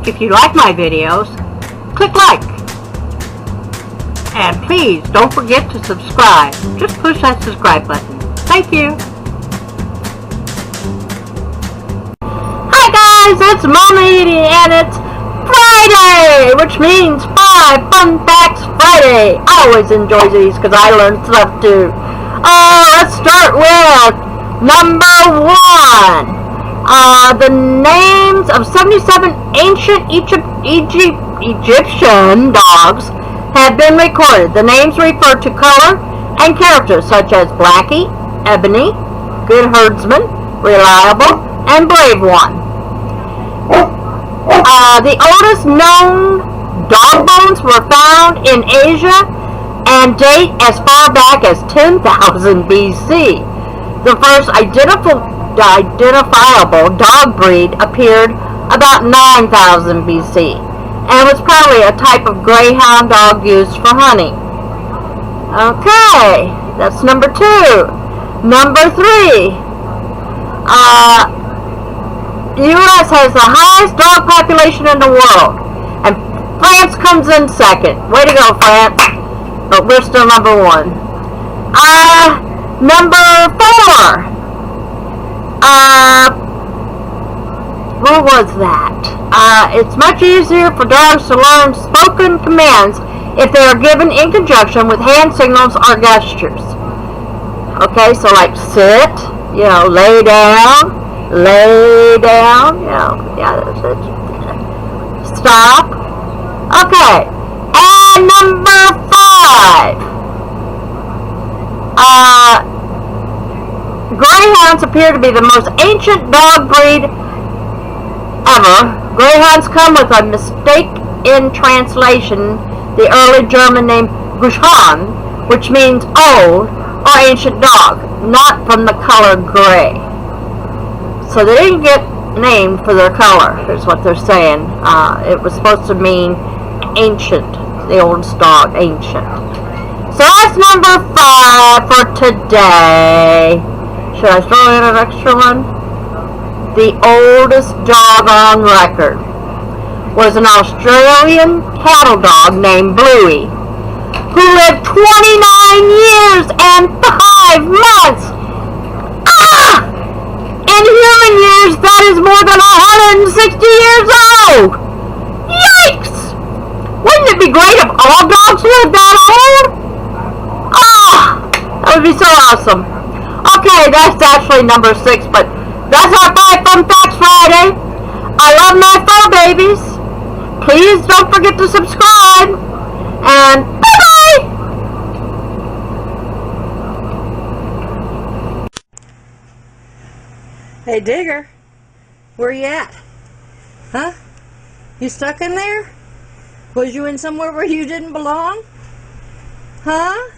If you like my videos, click like. And please don't forget to subscribe. Just push that subscribe button. Thank you. Hi guys, it's Momma Eadie and it's Friday, which means 5 Fun Facts Friday. I always enjoy these because I learn stuff too. Let's start with number 1. The names of 77 ancient Egyptian dogs have been recorded. The names refer to color and characters such as Blackie, Ebony, Good Herdsman, Reliable, and Brave One. The oldest known dog bones were found in Asia and date as far back as 10,000 BC. The first identifiable dog breed appeared about 9,000 BC and was probably a type of greyhound dog used for hunting. Okay, that's number 2. Number 3. The U.S. has the highest dog population in the world, and France comes in second. Way to go, France. But we're still number 1. Number 4. What was that? It's much easier for dogs to learn spoken commands if they are given in conjunction with hand signals or gestures. Okay, so like sit, lay down, stop. Okay, and number 5. Greyhounds appear to be the most ancient dog breed ever. Greyhounds come with a mistake in translation, the early German name Greyhound, which means old or ancient dog, not from the color gray. So they didn't get named for their color, is what they're saying. It was supposed to mean ancient, the oldest dog, ancient. So that's number 5 for today. Should I throw in an extra one? The oldest dog on record was an Australian cattle dog named Bluey, who lived 29 years and 5 months. In human years, that is more than 160 years old. Yikes! Wouldn't it be great if all dogs lived that old? That would be so awesome. Okay, that's actually number 6, but that's our 5 Fun Facts Friday. I love my fur babies. Please don't forget to subscribe. And bye-bye! Hey, Digger, where you at? Huh? You stuck in there? Was you in somewhere where you didn't belong? Huh?